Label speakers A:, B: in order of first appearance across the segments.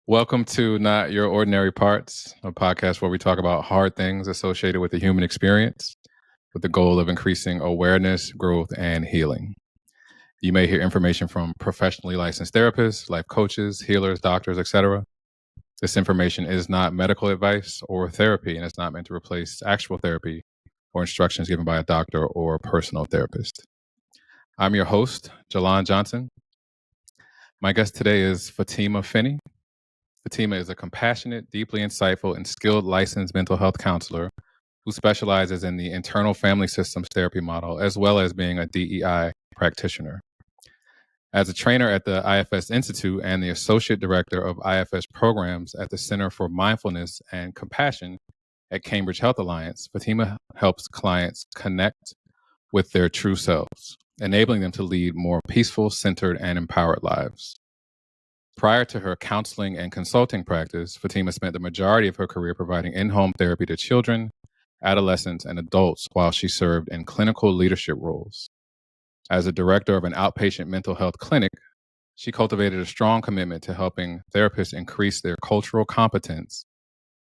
A: Welcome to Not Your Ordinary Parts, a podcast where we talk about hard things associated with the human experience with the goal of increasing awareness, growth, and healing. You may hear information from professionally licensed therapists, life coaches, healers, doctors, etc. This information is not medical advice or therapy, and it's not meant to replace actual therapy or instructions given by a doctor or personal therapist. I'm your host, Jalan Johnson. My guest today is Fatimah Finney. Fatimah is a compassionate, deeply insightful, and skilled licensed mental health counselor who specializes in the internal family systems therapy model, as well as being a DEI practitioner. As a trainer at the IFS Institute and the associate director of IFS programs at the Center for Mindfulness and Compassion at Cambridge Health Alliance, Fatimah helps clients connect with their true selves, enabling them to lead more peaceful, centered, and empowered lives. Prior to her counseling and consulting practice, Fatimah spent the majority of her career providing in-home therapy to children, adolescents, and adults while she served in clinical leadership roles. As a director of an outpatient mental health clinic, she cultivated a strong commitment to helping therapists increase their cultural competence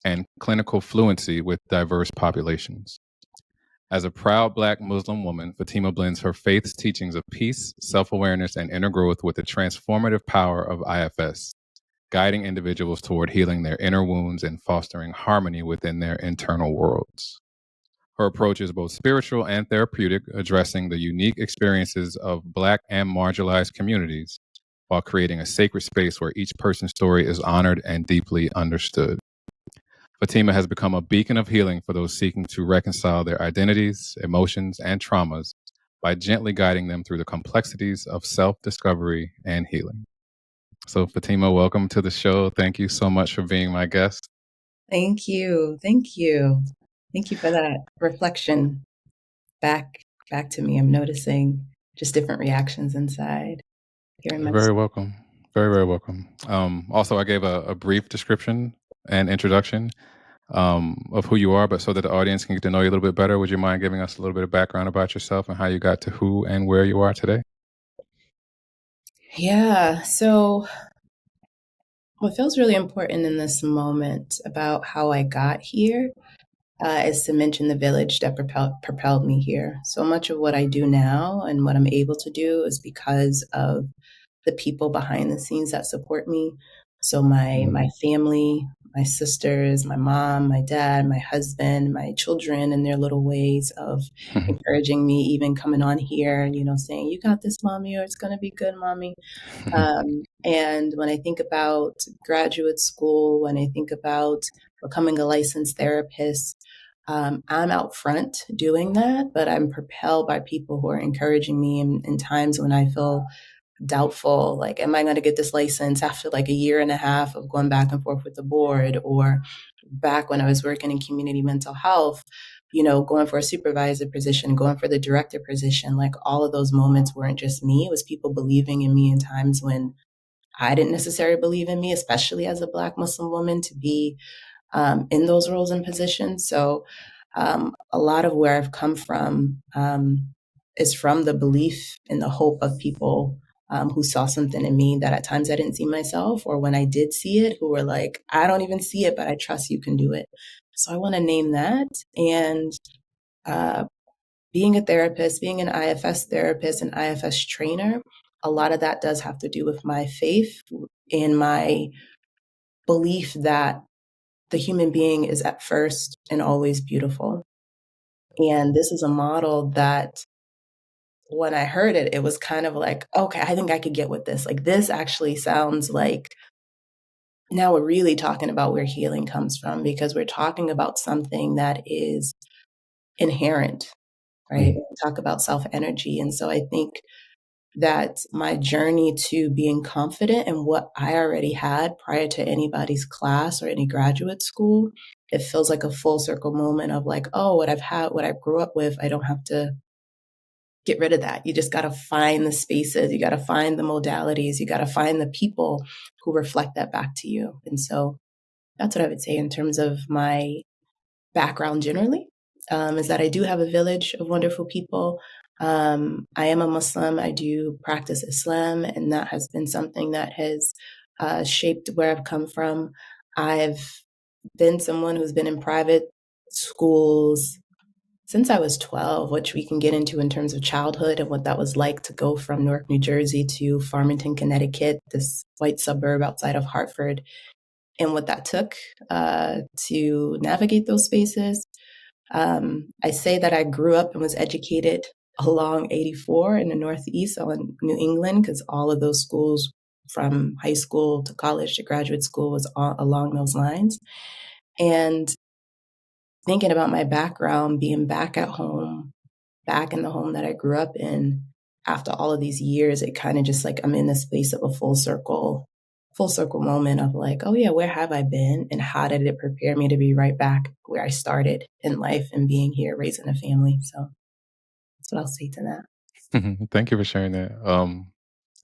A: and clinical fluency with diverse populations. As a proud Black Muslim woman, Fatimah blends her faith's teachings of peace, self-awareness, and inner growth with the transformative power of IFS, guiding individuals toward healing their inner wounds and fostering harmony within their internal worlds. Her approach is both spiritual and therapeutic, addressing the unique experiences of Black and marginalized communities while creating a sacred space where each person's story is honored and deeply understood. Fatimah has become a beacon of healing for those seeking to reconcile their identities, emotions, and traumas by gently guiding them through the complexities of self-discovery and healing. So Fatimah, welcome to the show. Thank you so much for being my guest.
B: Thank you. Thank you. Thank you for that reflection back to me. I'm noticing just different reactions inside.
A: You're very welcome. Very, very welcome. Also, I gave a brief description and introduction of who you are, but so that the audience can get to know you a little bit better, would you mind giving us a little bit of background about yourself and how you got to who and where you are today?
B: Yeah. So what feels really important in this moment about how I got here is to mention the village that propelled me here. So much of what I do now and what I'm able to do is because of the people behind the scenes that support me. So my family, my sisters, my mom, my dad, my husband, my children, and their little ways of encouraging me, even coming on here, saying, "You got this, mommy," or "It's going to be good, mommy." And when I think about graduate school, when I think about becoming a licensed therapist, I'm out front doing that, but I'm propelled by people who are encouraging me in times when I feel doubtful, like, am I going to get this license after like a year and a half of going back and forth with the board? Or back when I was working in community mental health, going for a supervisor position, going for the director position, like all of those moments weren't just me. It was people believing in me in times when I didn't necessarily believe in me, especially as a Black Muslim woman, to be in those roles and positions. So a lot of where I've come from is from the belief and the hope of people who saw something in me that at times I didn't see myself, or when I did see it, who were like, "I don't even see it, but I trust you can do it." So I want to name that. And being a therapist, being an IFS therapist and IFS trainer, a lot of that does have to do with my faith and my belief that the human being is at first and always beautiful. And this is a model that when I heard it, it was kind of like, okay, I think I could get with this. Like, this actually sounds like now we're really talking about where healing comes from, because we're talking about something that is inherent, right? We talk about self energy. And so I think that my journey to being confident in what I already had prior to anybody's class or any graduate school, it feels like a full circle moment of like, oh, what I've had, what I grew up with, I don't have to get rid of that. You just got to find the spaces, you got to find the modalities, you got to find the people who reflect that back to you. And so that's what I would say in terms of my background generally, is that I do have a village of wonderful people. I am a Muslim. I do practice Islam, and that has been something that has shaped where I've come from. I've been someone who's been in private schools since I was 12, which we can get into in terms of childhood and what that was like to go from Newark, New Jersey to Farmington, Connecticut, this white suburb outside of Hartford, and what that took to navigate those spaces. I say that I grew up and was educated along 84 in the Northeast, in New England, because all of those schools from high school to college to graduate school was all along those lines. And thinking about my background, being back at home, back in the home that I grew up in, after all of these years, it kind of just like I'm in the space of a full circle moment of like, oh yeah, where have I been and how did it prepare me to be right back where I started in life and being here, raising a family. So that's what I'll say to that.
A: Thank you for sharing that.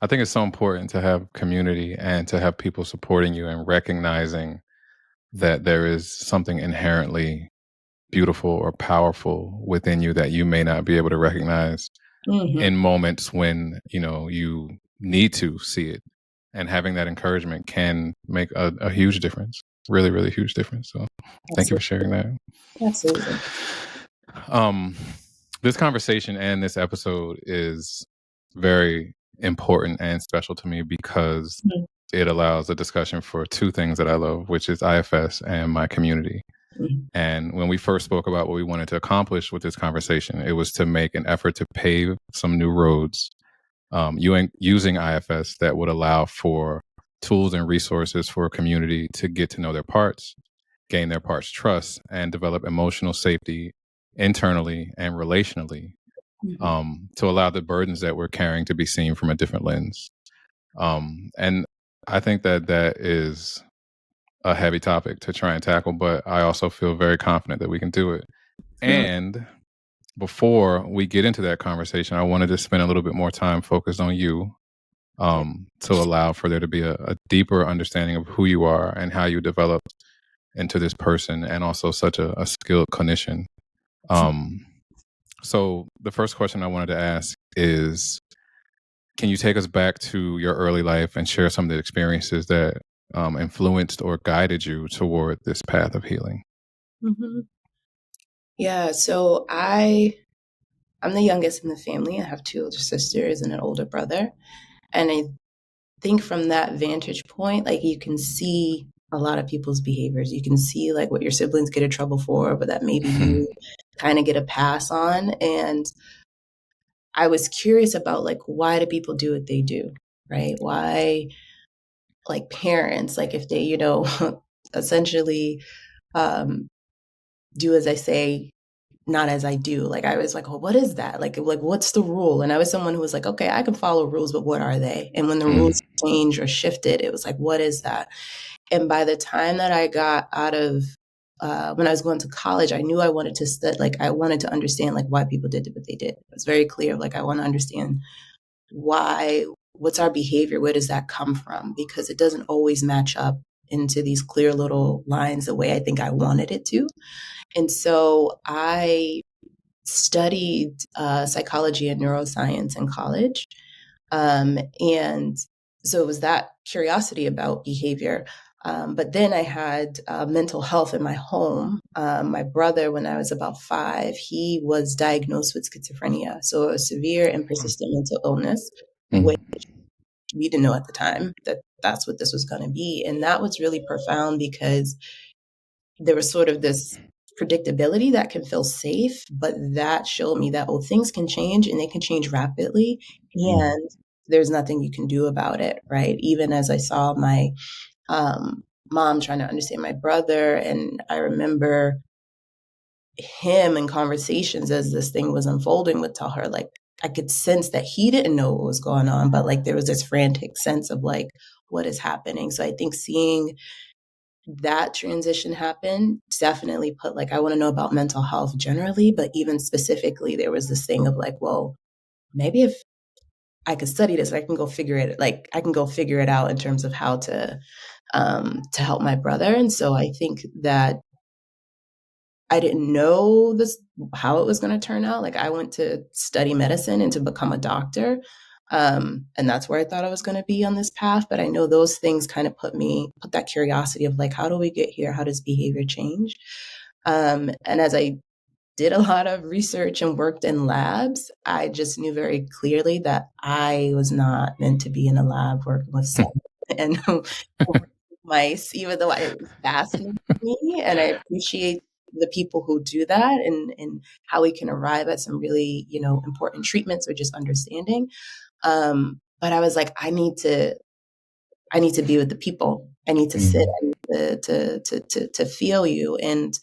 A: I think it's so important to have community and to have people supporting you and recognizing that there is something inherently beautiful or powerful within you that you may not be able to recognize in moments when, you need to see it. And having that encouragement can make a huge difference. Really, really huge difference. So thank you for sharing that.
B: Absolutely.
A: This conversation and this episode is very important and special to me because it allows a discussion for two things that I love, which is IFS and my community. And when we first spoke about what we wanted to accomplish with this conversation, it was to make an effort to pave some new roads using IFS that would allow for tools and resources for a community to get to know their parts, gain their parts' trust, and develop emotional safety internally and relationally to allow the burdens that we're carrying to be seen from a different lens. And I think that is a heavy topic to try and tackle, but I also feel very confident that we can do it. And before we get into that conversation, I wanted to spend a little bit more time focused on you to allow for there to be a deeper understanding of who you are and how you developed into this person and also such a skilled clinician. So the first question I wanted to ask is, can you take us back to your early life and share some of the experiences that influenced or guided you toward this path of healing?
B: Yeah, so I'm the youngest in the family. I have two older sisters and an older brother. And I think from that vantage point, like you can see a lot of people's behaviors. You can see like what your siblings get in trouble for, but that maybe you kind of get a pass on. And I was curious about like, why do people do what they do, right? Why, like parents, like if they, essentially do as I say, not as I do. Like I was like, well, what is that? Like what's the rule? And I was someone who was like, okay, I can follow rules, but what are they? And when the rules changed or shifted, it was like, what is that? And by the time that I got out of when I was going to college, I knew I wanted to study. Like I wanted to understand like why people did what they did. It was very clear. Like I want to understand why. What's our behavior? Where does that come from? Because it doesn't always match up into these clear little lines the way I think I wanted it to. And so I studied psychology and neuroscience in college. And so it was that curiosity about behavior. But then I had mental health in my home. My brother, when I was about 5, he was diagnosed with schizophrenia. So a severe and persistent mental illness, which we didn't know at the time that that's what this was going to be. And that was really profound because there was sort of this predictability that can feel safe, but that showed me that, things can change and they can change rapidly. And there's nothing you can do about it, right? Even as I saw my mom trying to understand my brother, and I remember him in conversations as this thing was unfolding would tell her, like, I could sense that he didn't know what was going on, but like there was this frantic sense of like, what is happening? So I think seeing that transition happen definitely put like, I want to know about mental health generally, but even specifically, there was this thing of like, well, maybe if I could study this, I can go figure it out in terms of how to help my brother. And so I think that I didn't know how it was going to turn out. Like I went to study medicine and to become a doctor. And that's where I thought I was going to be on this path. But I know those things kind of put that curiosity of like, how do we get here? How does behavior change? And as I did a lot of research and worked in labs, I just knew very clearly that I was not meant to be in a lab working with cells and mice, even though it was fascinating me. And I appreciate the people who do that and how we can arrive at some really, important treatments or just understanding. But I was like, I need to be with the people. I need to sit, I need to feel you. And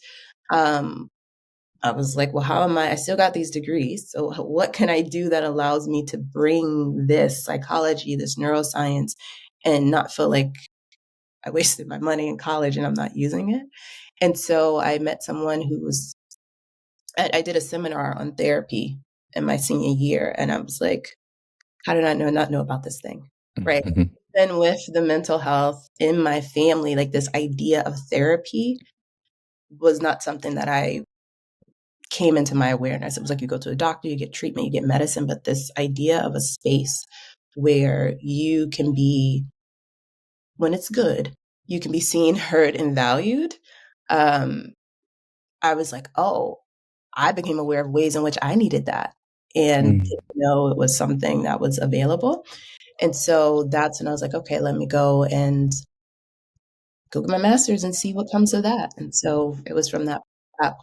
B: I was like, well, how am I still got these degrees. So what can I do that allows me to bring this psychology, this neuroscience, and not feel like I wasted my money in college and I'm not using it? And so I met someone I did a seminar on therapy in my senior year. And I was like, how did I not know about this thing? Right. Then with the mental health in my family, like this idea of therapy was not something that I came into my awareness. It was like you go to a doctor, you get treatment, you get medicine, but this idea of a space where you can be, when it's good, you can be seen, heard, and valued. I was like, oh, I became aware of ways in which I needed that and didn't know it was something that was available. And so that's when I was like, okay, let me go get my master's and see what comes of that. And so it was from that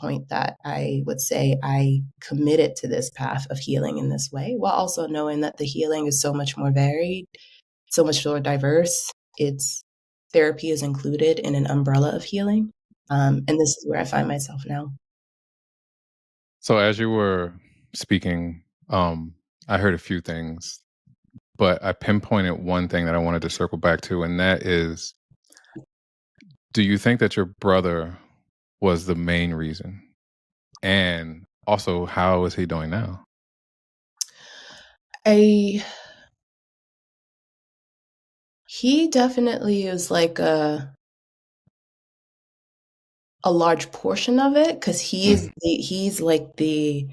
B: point that I would say I committed to this path of healing in this way, while also knowing that the healing is so much more varied, so much more diverse. It's therapy is included in an umbrella of healing. And this is where I find myself now.
A: So as you were speaking, I heard a few things, but I pinpointed one thing that I wanted to circle back to, and that is, do you think that your brother was the main reason? And also, how is he doing now?
B: He definitely is like a large portion of it, because he's like the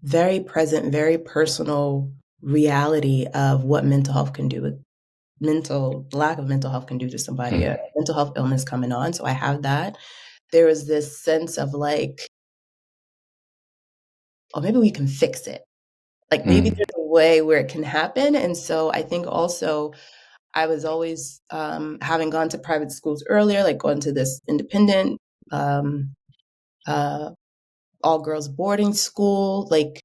B: very present, very personal reality of what mental health can do with lack of mental health can do to somebody, a mental health illness coming on. So I have that. There was this sense of like, oh, maybe we can fix it. Like maybe there's a way where it can happen. And so I think also I was always, having gone to private schools earlier, like going to this independent, all girls boarding school, like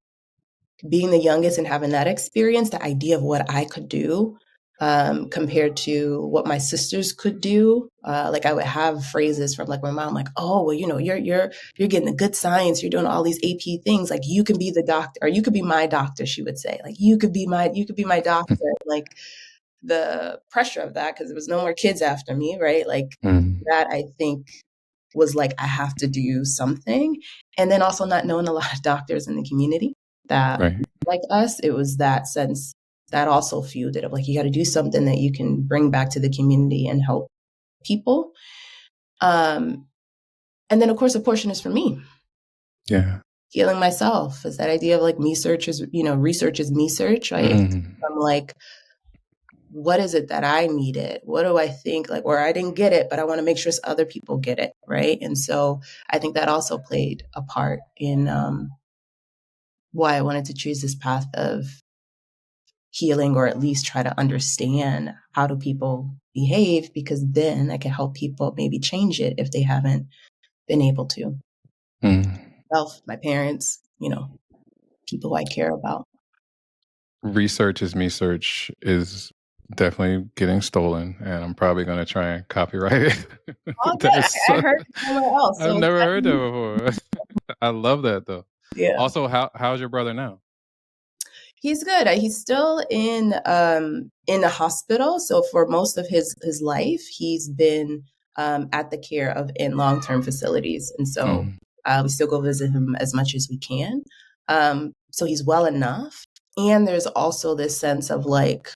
B: being the youngest and having that experience, the idea of what I could do, compared to what my sisters could do. Like I would have phrases from like my mom, like, "Oh, well, you're getting the good science. You're doing all these AP things. Like you can be the doctor, or you could be my doctor." She would say, like, you could be my doctor." Like the pressure of that, because there was no more kids after me, right? Like that, I think was like, I have to do something. And then also not knowing a lot of doctors in the community that like us, it was that sense that also fueled it of like, you got to do something that you can bring back to the community and help people. And then of course, a portion is for me.
A: Yeah.
B: Healing myself is that idea of like research is me search, right? I'm like, what is it that I needed? What do I think like, or I didn't get it, but I want to make sure other people get it. Right. And so I think that also played a part in why I wanted to choose this path of healing, or at least try to understand how do people behave, because then I can help people maybe change it if they haven't been able to. Myself, my parents, people who I care about.
A: Research is me search is definitely getting stolen, and I'm probably going to try and copyright it.
B: Oh, good. I heard it somewhere else.
A: I've never heard that before. I love that though.
B: Yeah.
A: Also, how's your brother now?
B: He's good. He's still in the hospital. So for most of his life, he's been at the care of in long-term facilities, and so we still go visit him as much as we can. So he's well enough, and there's also this sense of like,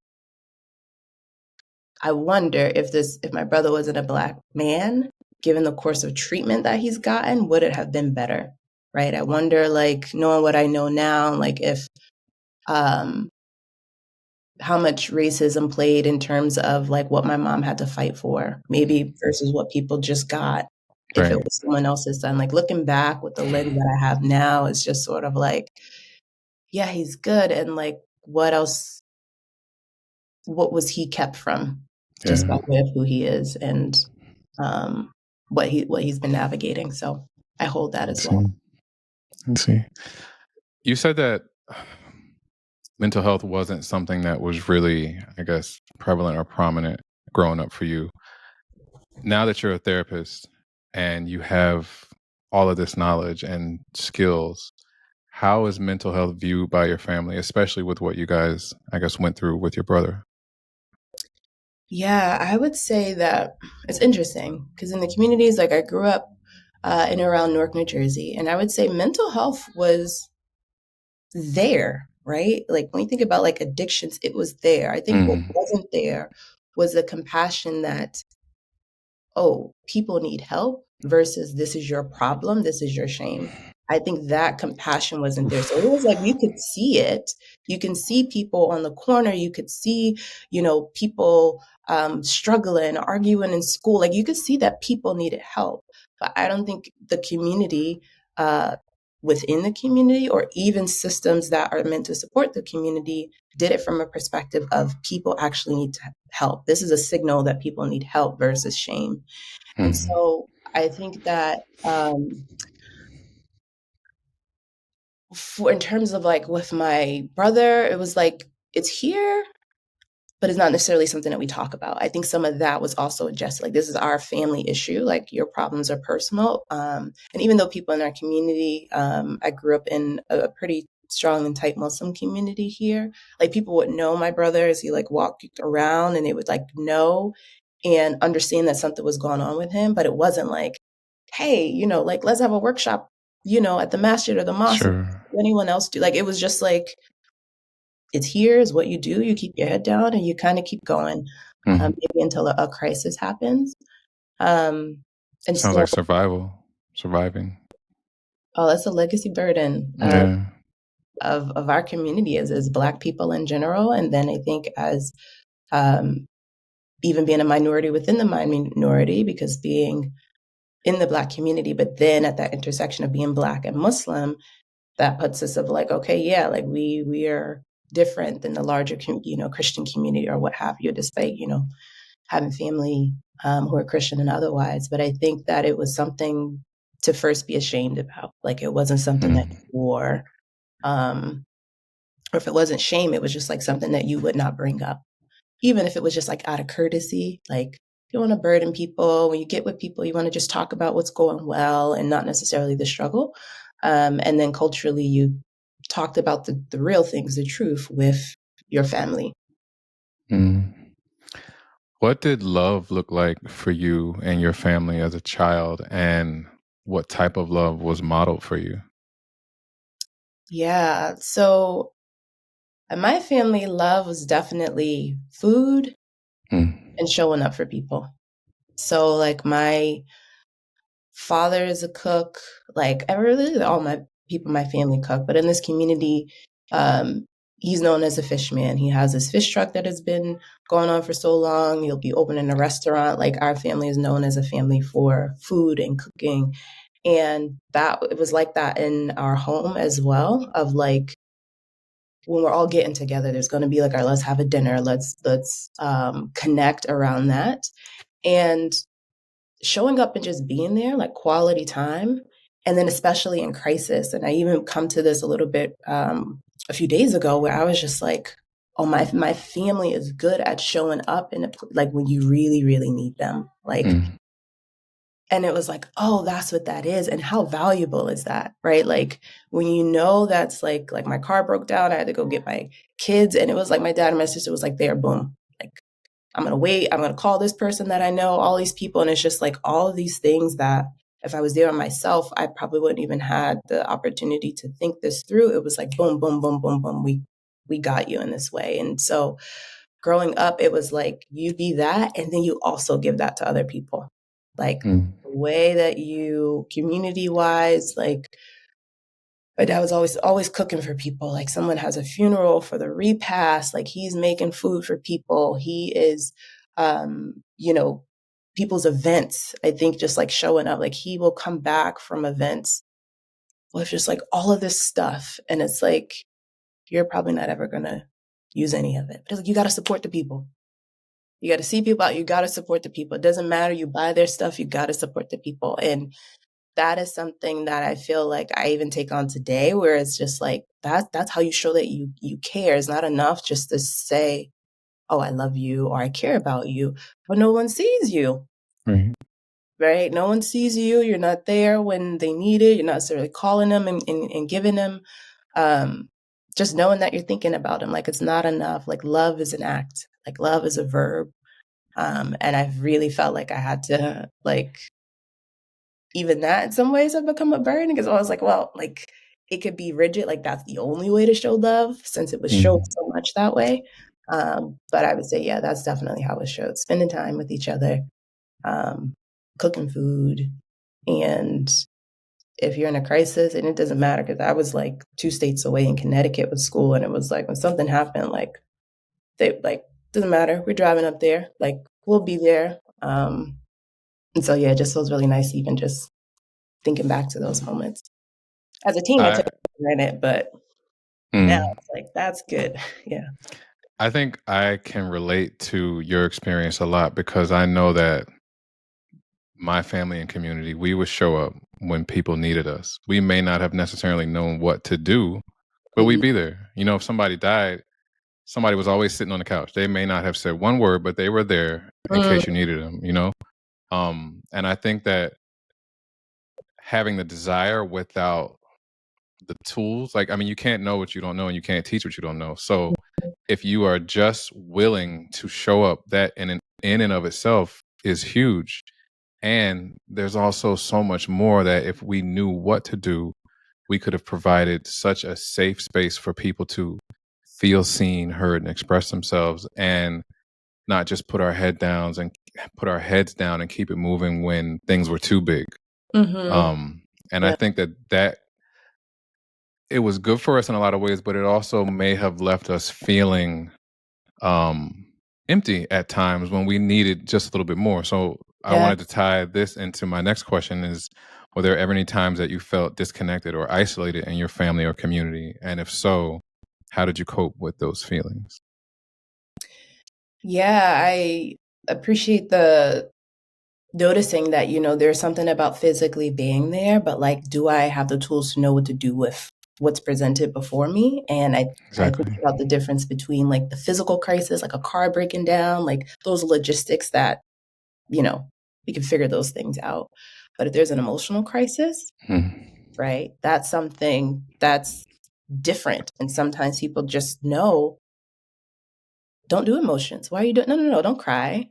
B: I wonder if my brother wasn't a Black man, given the course of treatment that he's gotten, would it have been better? right? I wonder, like, knowing what I know now, like if how much racism played in terms of like what my mom had to fight for, maybe versus what people just got if it
A: Right.
B: was someone else's son. Like looking back with the lens that I have now is just sort of like, yeah, he's good. And like, what else, what was he kept from just by
A: Yeah.
B: way of who he is and um, what he's been navigating. So I hold that as
A: Let's
B: well.
A: see. Let's see. You said that mental health wasn't something that was really, I guess, prevalent or prominent growing up for you. Now that you're a therapist and you have all of this knowledge and skills, how is mental health viewed by your family, especially with what you guys, I guess, went through with your brother?
B: Yeah, I would say that it's interesting because in the communities, like I grew up in and around Newark, New Jersey, and I would say mental health was there, right? Like when you think about like addictions, it was there. I think what
A: Mm,
B: wasn't there was the compassion that, oh, people need help versus this is your problem, this is your shame. I think that compassion wasn't there. So it was like you could see it. You can see people on the corner. You could see, people struggling, arguing in school. Like you could see that people needed help. But I don't think the community, uh, within the community, or even systems that are meant to support the community, did it from a perspective of people actually need to help. This is a signal that people need help versus shame. And
A: mm,
B: so I think that for in terms of like with my brother, it was like it's here, but it's not necessarily something that we talk about. I think some of that was also adjusted. Like this is our family issue. Like your problems are personal. And even though people in our community, I grew up in a pretty strong and tight Muslim community here. Like people would know my brother as he like walked around, and they would like know and understand that something was going on with him. But it wasn't like, hey, like let's have a workshop, at the masjid or the mosque.
A: sure.
B: Anyone else do? Like it was just like it's here is what you do. You keep your head down and you kind of keep going,
A: Mm.
B: maybe until a crisis happens. Um, and
A: Sounds
B: so,
A: like surviving.
B: oh, that's a legacy burden
A: Yeah.
B: of our community as Black people in general. And then I think as um, even being a minority within the minority, because being in the Black community, but then at that intersection of being Black and Muslim, that puts us of like, okay, yeah, like we are different than the larger, Christian community or what have you, despite, having family who are Christian and otherwise. But I think that it was something to first be ashamed about. Like it wasn't something that
A: Mm,
B: you wore, or if it wasn't shame, it was just like something that you would not bring up, even if it was just like out of courtesy. Like you don't want to burden people. When you get with people, you want to just talk about what's going well and not necessarily the struggle. And then culturally, you talked about the real things, the truth with your family.
A: mm. What did love look like for you and your family as a child, and what type of love was modeled for you?
B: Yeah. So my family love was definitely food
A: Mm,
B: and showing up for people. So like my father is a cook, like really all my people, my family cook, but in this community, um, he's known as a fish man. He has this fish truck that has been going on for so long. He'll be opening a restaurant. Like our family is known as a family for food and cooking. And that it was like that in our home as well, of like when we're all getting together, there's going to be like our let's have a dinner, let's connect around that, and showing up and just being there, like quality time, and then especially in crisis. And I even come to this a little bit a few days ago where I was just like, oh, my family is good at showing up in like when you really really need them, like.
A: mm,
B: And it was like, oh, that's what that is. And how valuable is that? Right. Like when that's like my car broke down, I had to go get my kids. And it was like my dad and my sister was like, there, boom. Like, I'm going to wait. I'm going to call this person that I know, all these people. And it's just like all of these things that if I was there on myself, I probably wouldn't even had the opportunity to think this through. It was like, boom, boom, boom, boom, boom. We got you in this way. And so growing up, it was like you be that, and then you also give that to other people. Like
A: mm,
B: the way that you community wise, like My dad was always cooking for people. Like someone has a funeral, for the repast, like he's making food for people. He is, you know, people's events. I think just like showing up, like he will come back from events with just like all of this stuff. And it's like, you're probably not ever going to use any of it. But it's like, you got to support the people. You got to see people out. You got to support the people. It doesn't matter. You buy their stuff. You got to support the people. And that is something that I feel like I even take on today, where it's just like, that's how you show that you care. It's not enough just to say, oh, I love you or I care about you, but no one sees you.
A: Right.
B: Right? No one sees you. You're not there when they need it. You're not necessarily calling them and giving them. Just knowing that you're thinking about them, like it's not enough. Like love is an act. Like love is a verb. And I've really felt like I had to like, even that in some ways have become a burden, because I was like, well, like it could be rigid. Like that's the only way to show love, since it was shown so much that way. But I would say, yeah, that's definitely how it showed. Spending time with each other, cooking food. And if you're in a crisis, and it doesn't matter, because I was like 2 states away in Connecticut with school, and it was like when something happened, like they like, doesn't matter, we're driving up there, like we'll be there. And so yeah, it just feels really nice even just thinking back to those moments. As a teen, I took it for granted, but now it's like, that's good. Yeah.
A: I think I can relate to your experience a lot, because I know that my family and community, we would show up when people needed us. We may not have necessarily known what to do, but we'd be there. You know, if somebody died, somebody was always sitting on the couch. They may not have said one word, but they were there in case you needed them, you know? And I think that having the desire without the tools, like, I mean, you can't know what you don't know, and you can't teach what you don't know. So if you are just willing to show up, that in and of itself is huge. And there's also so much more that if we knew what to do, we could have provided such a safe space for people to feel seen, heard, and express themselves, and not just put our heads down and keep it moving when things were too big. And I think that it was good for us in a lot of ways, but it also may have left us feeling empty at times when we needed just a little bit more. So I wanted to tie this into my next question: is, were there ever any times that you felt disconnected or isolated in your family or community? And if so, how did you cope with those feelings?
B: Yeah, I appreciate the noticing that, there's something about physically being there, but like, do I have the tools to know what to do with what's presented before me? And I think about the difference between like the physical crisis, like a car breaking down, like those logistics that, we can figure those things out. But if there's an emotional crisis, right, that's something that's different. And sometimes people just know, don't do emotions. Why are you doing? No, don't cry.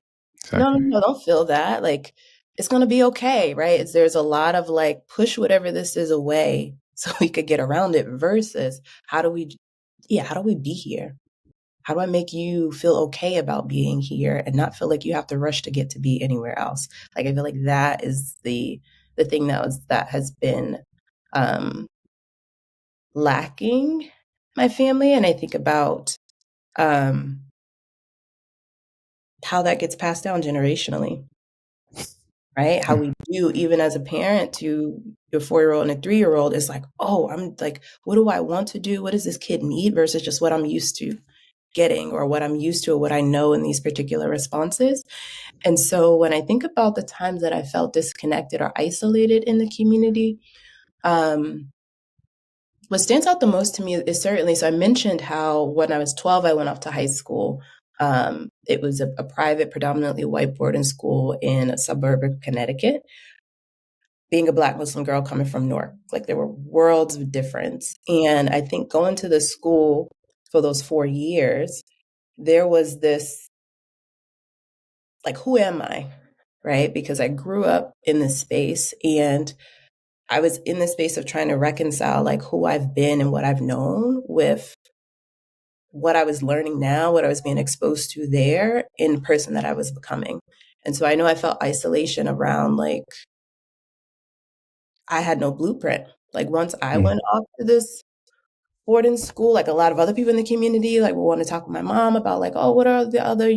B: No, don't feel that. Like, it's going to be okay, right? There's a lot of like, push whatever this is away so we could get around it, versus how do we be here? How do I make you feel okay about being here and not feel like you have to rush to get to be anywhere else? Like, I feel like that is the thing that has been lacking my family. And I think about how that gets passed down generationally, right? How we do, even as a parent to your 4-year-old and a 3-year-old, is like, oh, I'm like, what do I want to do? What does this kid need? Versus just what I'm used to getting, or what I'm used to, or what I know in these particular responses. And so when I think about the times that I felt disconnected or isolated in the community, what stands out the most to me is certainly, so I mentioned how when I was 12, I went off to high school. It was a private, predominantly white boarding school in a suburb of Connecticut. Being a Black Muslim girl coming from Newark, like there were worlds of difference. And I think going to the school for those 4 years, there was this, like, who am I? Right? Because I grew up in this space, and I was in the space of trying to reconcile like who I've been and what I've known with what I was learning now, what I was being exposed to there, in the person that I was becoming. And so I know I felt isolation around, like, I had no blueprint. Like once I went off to this boarding school, like a lot of other people in the community, like we want to talk with my mom about like, oh, what are the other,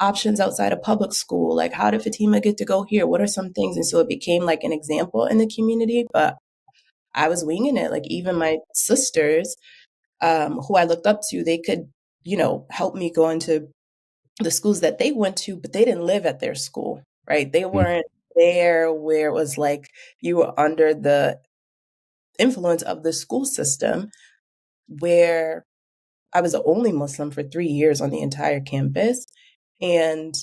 B: options outside of public school? Like, how did Fatima get to go here? What are some things? And so it became like an example in the community, but I was winging it. Like even my sisters, who I looked up to, they could, help me go into the schools that they went to, but they didn't live at their school, right? They weren't there where it was like you were under the influence of the school system where I was the only Muslim for 3 years on the entire campus. And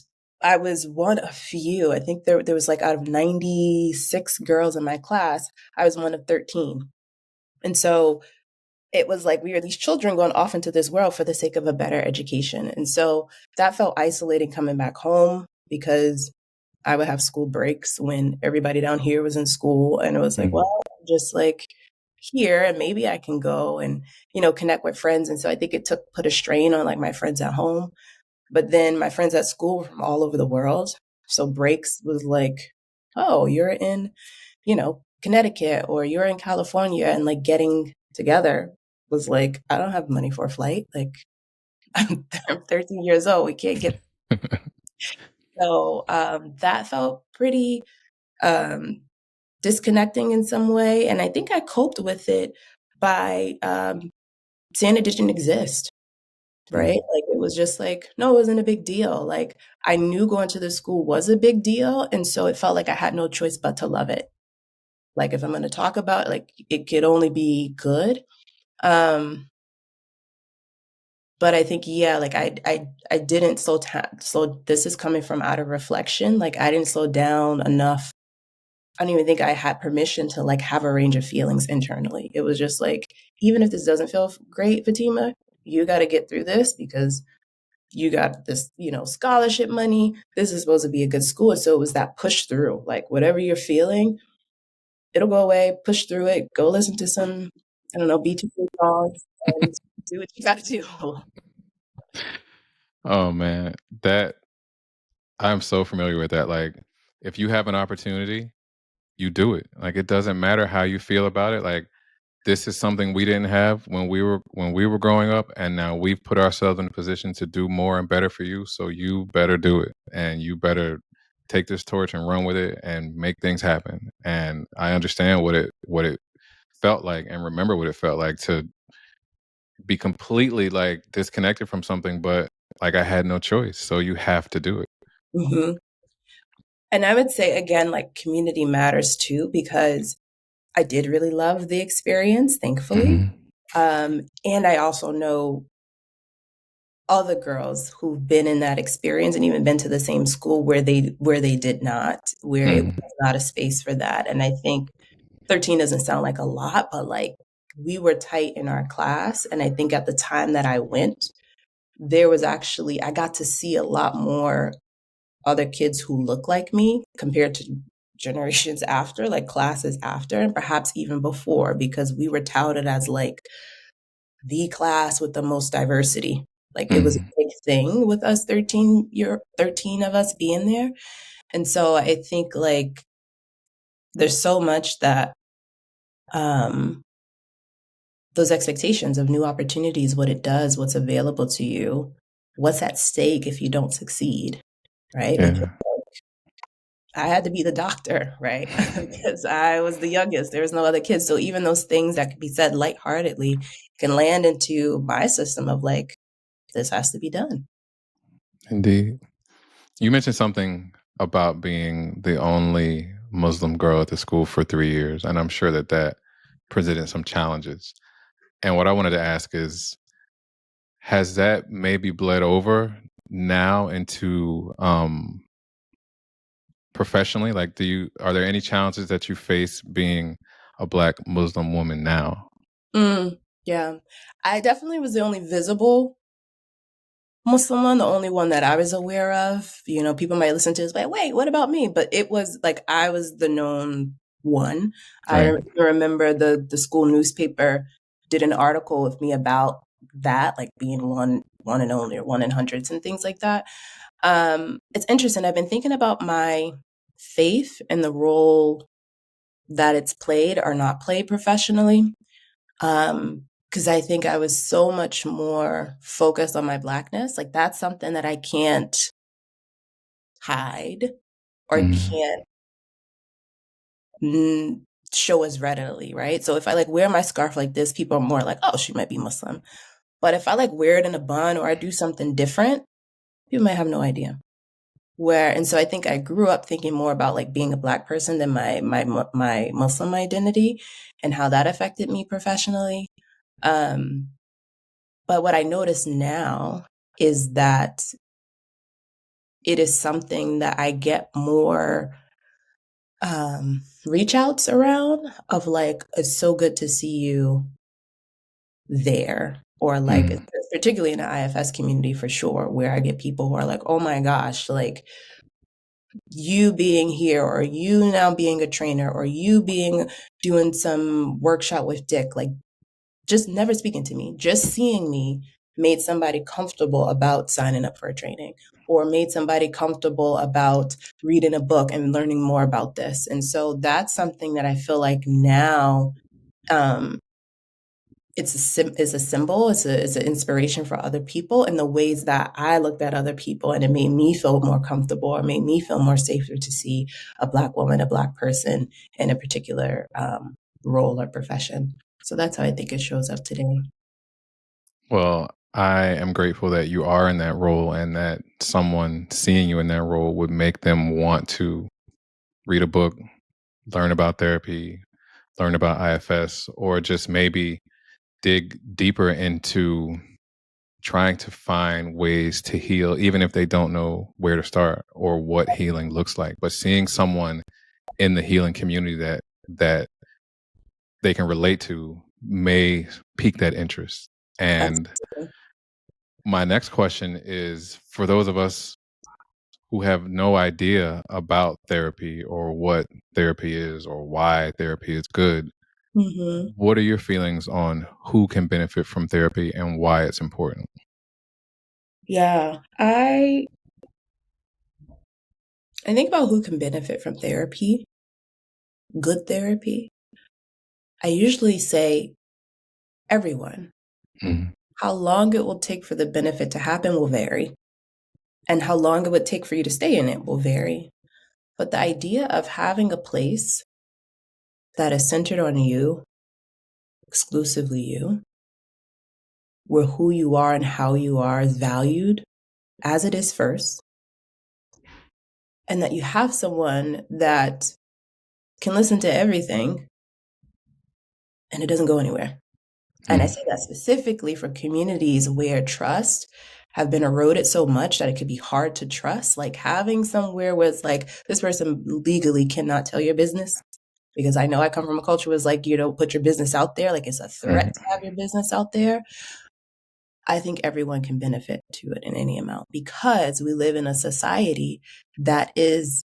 B: I was one of few. I think there was like out of 96 girls in my class, I was one of 13. And so it was like we were these children going off into this world for the sake of a better education. And so that felt isolating coming back home because I would have school breaks when everybody down here was in school. And it was like, well, I'm just like here and maybe I can go and, connect with friends. And so I think it put a strain on like my friends at home. But then my friends at school were from all over the world. So breaks was like, oh, you're in, Connecticut or you're in California, and like getting together was like, I don't have money for a flight. Like I'm 13 years old. We can't get. So that felt pretty disconnecting in some way. And I think I coped with it by saying it didn't exist. Right. Like it was just like, no, it wasn't a big deal. Like I knew going to the school was a big deal. And so it felt like I had no choice but to love it. Like if I'm going to talk about it, like it could only be good. But I think, yeah, like I didn't slow down. So this is coming from out of reflection. Like I didn't slow down enough. I don't even think I had permission to like have a range of feelings internally. It was just like, even if this doesn't feel great, Fatima, you got to get through this because you got this, scholarship money. This is supposed to be a good school. And so it was that push through, like whatever you're feeling, it'll go away, push through it, go listen to some, I don't know, B2K songs and do what you got to do.
A: Oh man, that I'm so familiar with that. Like, if you have an opportunity, you do it. Like, it doesn't matter how you feel about it. Like, this is something we didn't have when we were growing up, and now we've put ourselves in a position to do more and better for you. So you better do it, and you better take this torch and run with it and make things happen. And I understand what it felt like, and remember what it felt like to be completely like disconnected from something, but like I had no choice. So you have to do it.
B: hmm And I would say, again, like community matters too, because I did really love the experience, thankfully. And I also know other girls who've been in that experience and even been to the same school where they did not, where it was not a space for that. And I think 13 doesn't sound like a lot, but like we were tight in our class. And I think at the time that I went, there was actually, I got to see a lot more other kids who look like me compared to generations after, like classes after, and perhaps even before, because we were touted as like the class with the most diversity. Like it was a big thing with us 13 of us being there. And so I think like there's so much that um those expectations of new opportunities, what it does, what's available to you, what's at stake if you don't succeed, right? Because
A: Yeah.
B: I had to be the doctor, right? Because I was the youngest. There was no other kids. So even those things that could be said lightheartedly can land into my system of like, this has to be done.
A: Indeed. You mentioned something about being the only Muslim girl at the school for 3 years, and I'm sure that presented some challenges. And what I wanted to ask is, has that maybe bled over now into professionally? Like, are there any challenges that you face being a Black Muslim woman now?
B: Yeah. I definitely was the only visible Muslim one, the only one that I was aware of. People might listen to this, like, wait, what about me? But it was like I was the known one. I
A: Right.
B: remember the school newspaper did an article with me about that, like being one and only, or one in hundreds and things like that. It's interesting. I've been thinking about my faith and the role that it's played or not played professionally. Because I think I was so much more focused on my Blackness. Like, that's something that I can't hide or can't show as readily, right? So if I like wear my scarf like this, people are more like, oh, she might be Muslim. But if I like wear it in a bun or I do something different, people might have no idea. And so I think I grew up thinking more about like being a Black person than my Muslim identity and how that affected me professionally. But what I notice now is that it is something that I get more reach outs around of like, it's so good to see you there. Or like, particularly in the IFS community for sure, where I get people who are like, oh my gosh, like you being here, or you now being a trainer, or you doing some workshop with Dick, like just never speaking to me, just seeing me made somebody comfortable about signing up for a training, or made somebody comfortable about reading a book and learning more about this. And so that's something that I feel like now it's a symbol, it's an inspiration for other people in the ways that I looked at other people, and it made me feel more comfortable, or made me feel more safer to see a Black woman, a Black person in a particular role or profession. So that's how I think it shows up today.
A: Well, I am grateful that you are in that role, and that someone seeing you in that role would make them want to read a book, learn about therapy, learn about IFS, or just maybe dig deeper into trying to find ways to heal, even if they don't know where to start or what healing looks like. But seeing someone in the healing community that they can relate to may pique that interest. And my next question is, for those of us who have no idea about therapy or what therapy is or why therapy is good, what are your feelings on who can benefit from therapy and why it's important?
B: Yeah, I think about who can benefit from therapy, good therapy. I usually say everyone. How long it will take for the benefit to happen will vary, and how long it would take for you to stay in it will vary. But the idea of having a place that is centered on you, exclusively you, where who you are and how you are is valued as it is first, and that you have someone that can listen to everything and it doesn't go anywhere. And I say that specifically for communities where trust have been eroded so much that it could be hard to trust. Like having somewhere where it's like, this person legally cannot tell your business. Because I know I come from a culture where it's like, you don't put your business out there. Like it's a threat to have your business out there. I think everyone can benefit to it in any amount, because we live in a society that is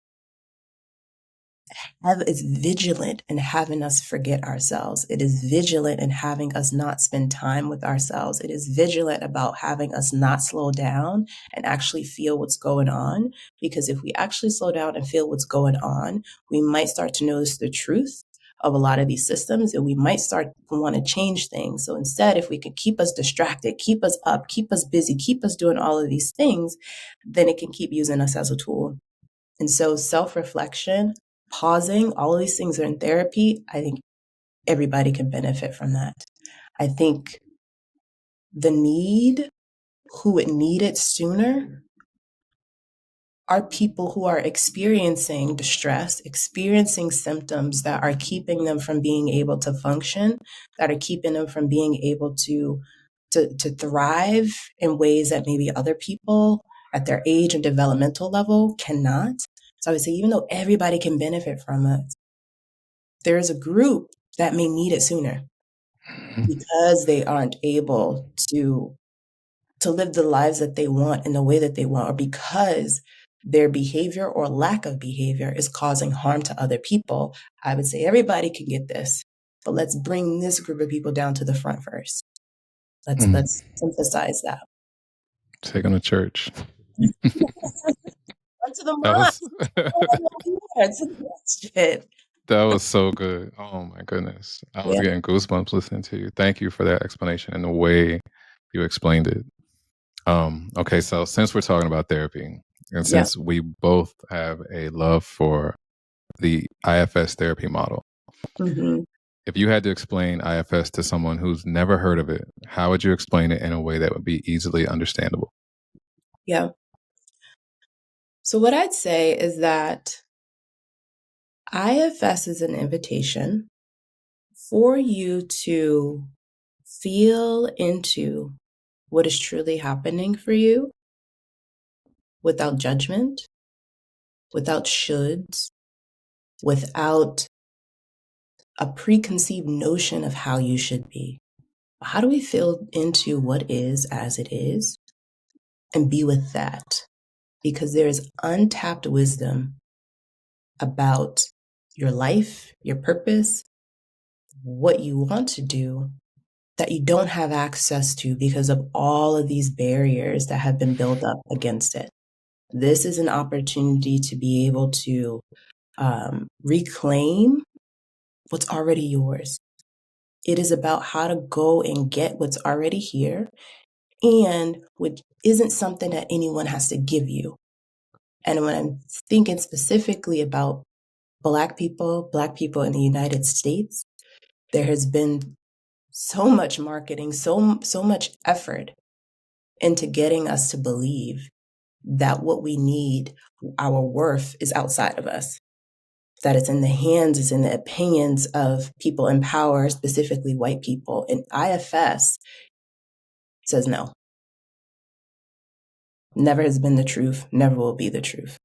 B: vigilant in having us forget ourselves. It is vigilant in having us not spend time with ourselves. It is vigilant about having us not slow down and actually feel what's going on. Because if we actually slow down and feel what's going on, we might start to notice the truth of a lot of these systems, and we might start to want to change things. So instead, if we can keep us distracted, keep us up, keep us busy, keep us doing all of these things, then it can keep using us as a tool. And so self-reflection, pausing, all of these things are in therapy. I think everybody can benefit from that. I think who would need it sooner, are people who are experiencing distress, experiencing symptoms that are keeping them from being able to function, that are keeping them from being able to thrive in ways that maybe other people at their age and developmental level cannot. So I would say, even though everybody can benefit from it, there is a group that may need it sooner because they aren't able to live the lives that they want in the way that they want, or because their behavior or lack of behavior is causing harm to other people. I would say everybody can get this, but let's bring this group of people down to the front first. Let's emphasize that.
A: Take on the church.
B: To the mosque. To the masjid.
A: That was so good. Oh my goodness. I was
B: Yeah.
A: getting goosebumps listening to you. Thank you for that explanation and the way you explained it. Okay, so since we're talking about therapy, and
B: Yeah.
A: since we both have a love for the IFS therapy model,
B: Hmm.
A: if you had to explain IFS to someone who's never heard of it, how would you explain it in a way that would be easily understandable?
B: Yeah. So what I'd say is that IFS is an invitation for you to feel into what is truly happening for you without judgment, without shoulds, without a preconceived notion of how you should be. How do we feel into what is as it is and be with that? Because there is untapped wisdom about your life, your purpose, what you want to do that you don't have access to because of all of these barriers that have been built up against it. This is an opportunity to be able to reclaim what's already yours. It is about how to go and get what's already here and which isn't something that anyone has to give you. And when I'm thinking specifically about Black people in the United States, there has been so much marketing, so much effort into getting us to believe that what we need, our worth, is outside of us. That it's in the hands, it's in the opinions of people in power, specifically white people. And IFS says no. Never has been the truth, never will be the truth.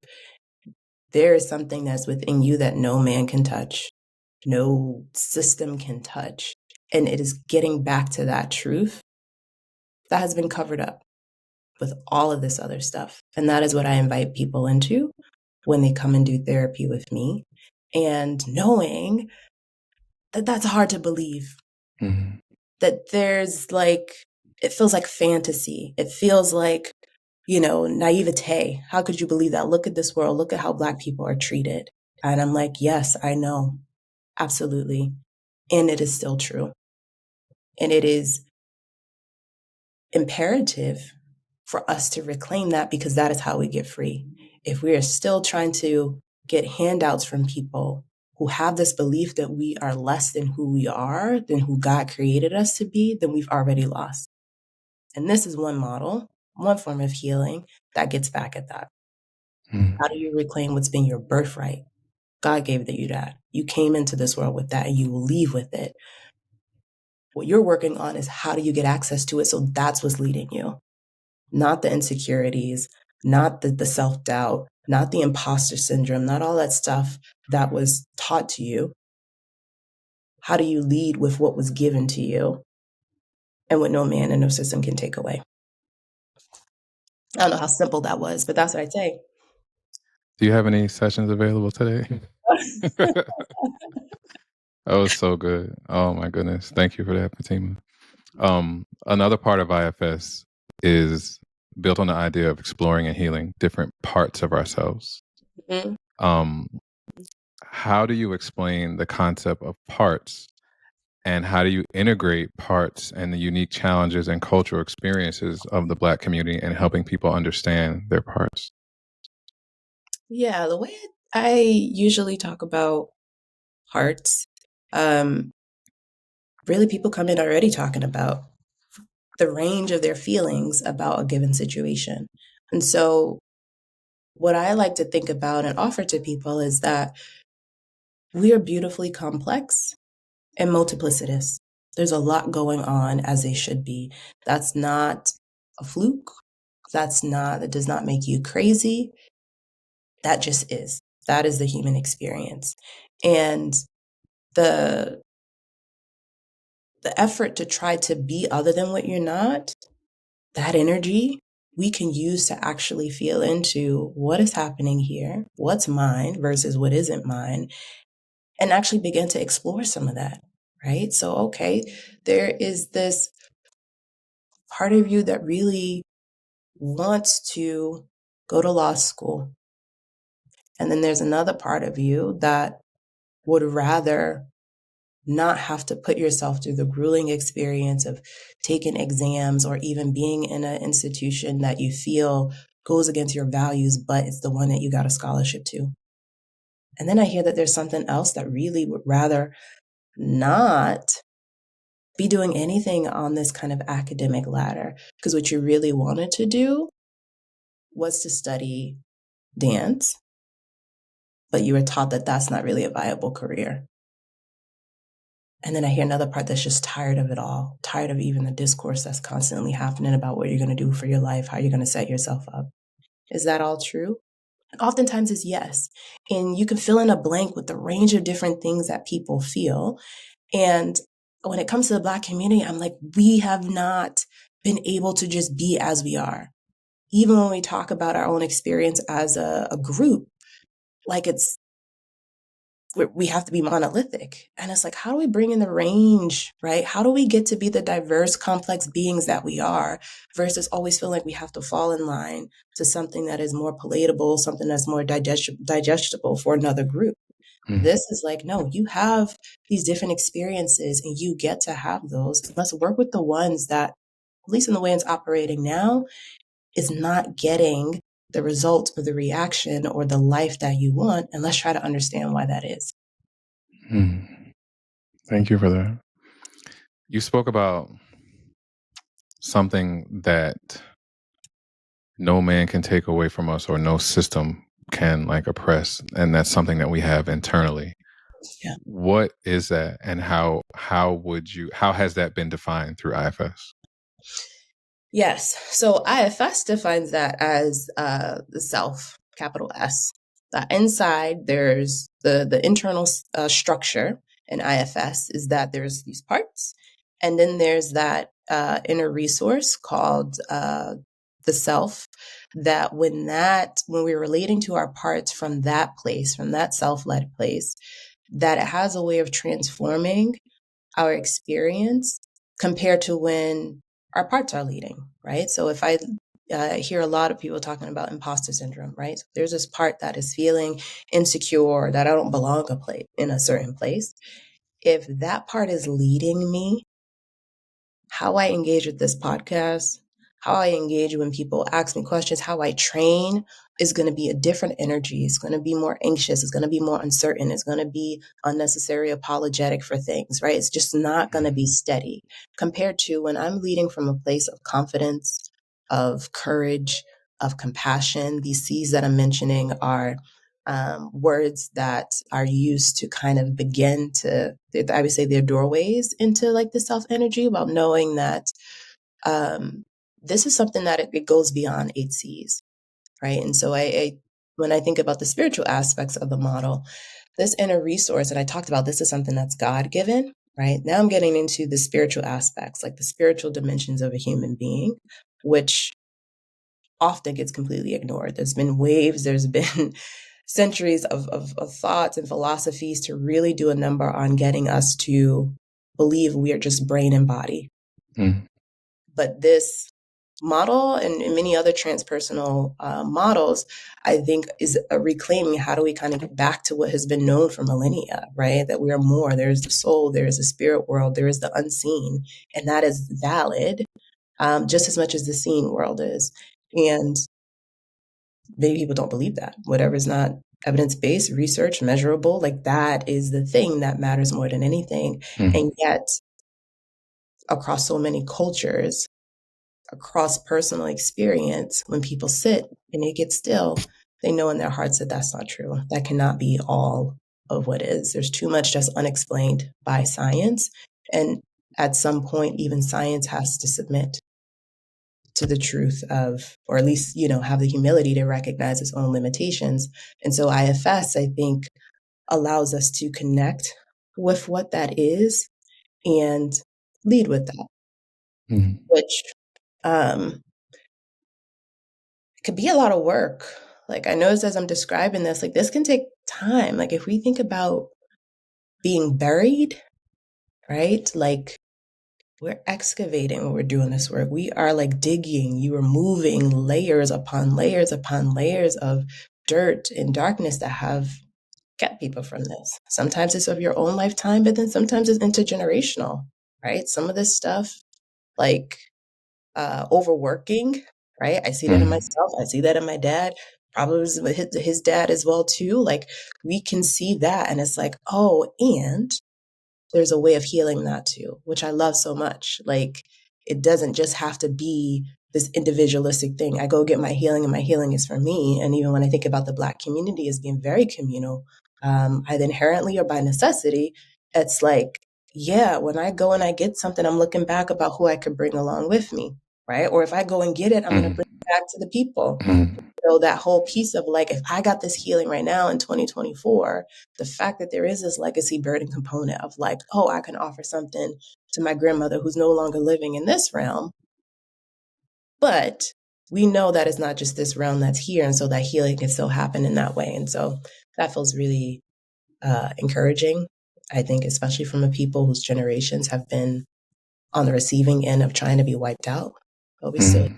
B: There is something that's within you that no man can touch, no system can touch. And it is getting back to that truth that has been covered up with all of this other stuff. And that is what I invite people into when they come and do therapy with me. And knowing that that's hard to believe,
A: Mhm.
B: that there's like, it feels like fantasy. It feels like, naivete. How could you believe that? Look at this world. Look at how Black people are treated. And I'm like, yes, I know. Absolutely. And it is still true. And it is imperative for us to reclaim that because that is how we get free. If we are still trying to get handouts from people who have this belief that we are less than who we are, than who God created us to be, then we've already lost. And this is one model, one form of healing that gets back at that. How do you reclaim what's been your birthright? God gave you that. You came into this world with that and you will leave with it. What you're working on is how do you get access to it so that's what's leading you, not the insecurities, not the self-doubt, not the imposter syndrome, not all that stuff that was taught to you. How do you lead with what was given to you and what no man and no system can take away? I don't know how simple that was, but that's what I'd say.
A: Do you have any sessions available today? That was so good. Oh my goodness. Thank you for that, Fatima. Another part of IFS is built on the idea of exploring and healing different parts of ourselves.
B: Mhm.
A: Um, how do you explain the concept of parts, and how do you integrate parts and the unique challenges and cultural experiences of the Black community in helping people understand their parts?
B: Yeah, the way I usually talk about parts, really people come in already talking about the range of their feelings about a given situation. And so what I like to think about and offer to people is that we are beautifully complex and multiplicitous. There's a lot going on as they should be. That's not a fluke. That does not make you crazy. That just is. That is the human experience. And the the effort to try to be other than what you're not, that energy we can use to actually feel into what is happening here, what's mine versus what isn't mine, and actually begin to explore some of that, right? So, okay, there is this part of you that really wants to go to law school. And then there's another part of you that would rather not have to put yourself through the grueling experience of taking exams or even being in an institution that you feel goes against your values, but it's the one that you got a scholarship to. And then I hear that there's something else that really would rather not be doing anything on this kind of academic ladder, because what you really wanted to do was to study dance, but you were taught that that's not really a viable career. And then I hear another part that's just tired of it all, tired of even the discourse that's constantly happening about what you're going to do for your life, how you're going to set yourself up. Is that all true? Oftentimes it's yes. And you can fill in a blank with the range of different things that people feel. And when it comes to the Black community, I'm like, we have not been able to just be as we are. Even when we talk about our own experience as a group, like we have to be monolithic. And it's like, how do we bring in the range, right? How do we get to be the diverse, complex beings that we are versus always feeling like we have to fall in line to something that is more palatable, something that's more digestible for another group? This is like, no, you have these different experiences and you get to have those. Let's work with the ones that, at least in the way it's operating now, is not getting the result or the reaction or the life that you want, and let's try to understand why that is.
A: Thank you for that. You spoke about something that no man can take away from us or no system can like oppress, and that's something that we have internally.
B: Yeah.
A: What is that, and how has that been defined through IFS?
B: Yes. So IFS defines that as the self, capital S. Inside, there's the internal structure in IFS is that there's these parts, and then there's that inner resource called the self. That when we're relating to our parts from that place, from that self-led place, that it has a way of transforming our experience compared to when our parts are leading, right? So if I hear a lot of people talking about imposter syndrome, right? So there's this part that is feeling insecure, that I don't belong in a certain place. If that part is leading me, how I engage with this podcast, how I engage when people ask me questions, how I train is going to be a different energy. It's going to be more anxious. It's going to be more uncertain. It's going to be unnecessary apologetic for things, right? It's just not going to be steady compared to when I'm leading from a place of confidence, of courage, of compassion. These C's that I'm mentioning are words that are used to kind of begin to, I would say, they're doorways into like the self energy, about knowing that this is something that it goes beyond 8 C's, right? And so when I think about the spiritual aspects of the model, this inner resource that I talked about, this is something that's God given, right? Now I'm getting into the spiritual aspects, like the spiritual dimensions of a human being, which often gets completely ignored. There's been waves, there's been centuries of thoughts and philosophies to really do a number on getting us to believe we are just brain and body. But this model and many other transpersonal models, I think, is a reclaiming how do we kind of get back to what has been known for millennia, right? That we are more. There's the soul, there is the spirit world, there is the unseen, and that is valid just as much as the seen world is. And many people don't believe that. Whatever is not evidence-based, research, measurable, like that is the thing that matters more than anything. And yet, across so many cultures, across personal experience, when people sit and they get still, they know in their hearts that that's not true. That cannot be all of what is. There's too much that's unexplained by science. And at some point, even science has to submit to the truth of, or at least, have the humility to recognize its own limitations. And so IFS, I think, allows us to connect with what that is and lead with that, which could be a lot of work. Like I noticed as I'm describing this, like this can take time. Like if we think about being buried, right? Like we're excavating when we're doing this work. We are like digging. You are moving layers upon layers upon layers of dirt and darkness that have kept people from this. Sometimes it's of your own lifetime, but then sometimes it's intergenerational, right? Some of this stuff, like overworking, right? I see that in myself. I see that in my dad. Probably was with his dad as well too. Like we can see that, and it's like, oh, and there's a way of healing that too, which I love so much. Like it doesn't just have to be this individualistic thing. I go get my healing and my healing is for me. And even when I think about the Black community as being very communal, either inherently or by necessity, it's like, yeah, when I go and I get something, I'm looking back about who I could bring along with me, right? Or if I go and get it, I'm going to bring it back to the people. So that whole piece of like, if I got this healing right now in 2024, the fact that there is this legacy burden component of like, oh, I can offer something to my grandmother who's no longer living in this realm. But we know that it's not just this realm that's here. And so that healing can still happen in that way. And so that feels really encouraging, I think, especially from the people whose generations have been on the receiving end of trying to be wiped out. But we still.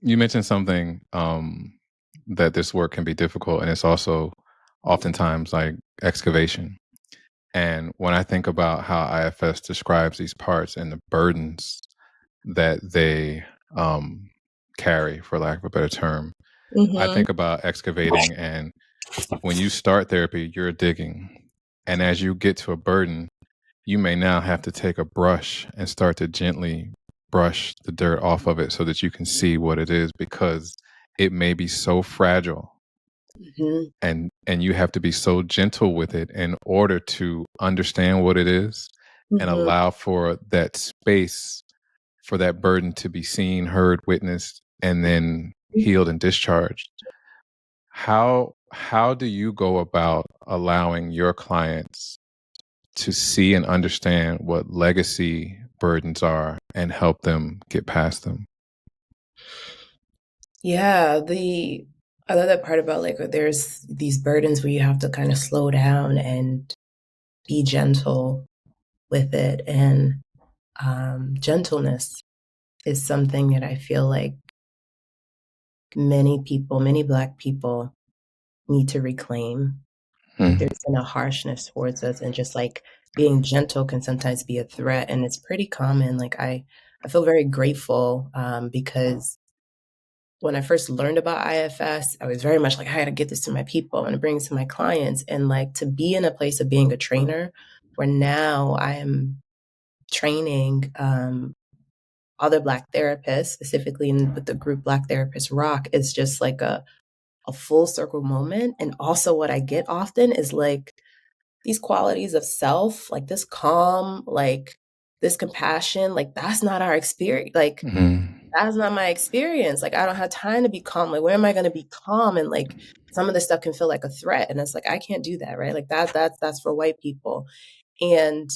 A: You mentioned something that this work can be difficult, and it's also oftentimes like excavation. And when I think about how IFS describes these parts and the burdens that they carry, for lack of a better term, I think about excavating. And when you start therapy, you're digging. And as you get to a burden, you may now have to take a brush and start to gently brush the dirt off of it so that you can see what it is, because it may be so fragile. And you have to be so gentle with it in order to understand what it is and allow for that space for that burden to be seen, heard, witnessed, and then healed and discharged. How do you go about allowing your clients to see and understand what legacy burdens are and help them get past them?
B: Yeah, I love that part about like there's these burdens where you have to kind of slow down and be gentle with it. And gentleness is something that I feel like many people, many Black people need to reclaim. There's been a harshness towards us, and just like being gentle can sometimes be a threat. And it's pretty common. Like I feel very grateful because when I first learned about IFS, I was very much like, I got to get this to my people and bring it to my clients. And like to be in a place of being a trainer where now I am training other Black therapists, specifically with the group Black Therapists Rock, is just like a full circle moment. And also what I get often is like these qualities of self, like this calm, like this compassion, like that's not our experience. Like that's not my experience. Like I don't have time to be calm. Like where am I going to be calm? And like some of this stuff can feel like a threat. And it's like, I can't do that, right? Like that's for white people. And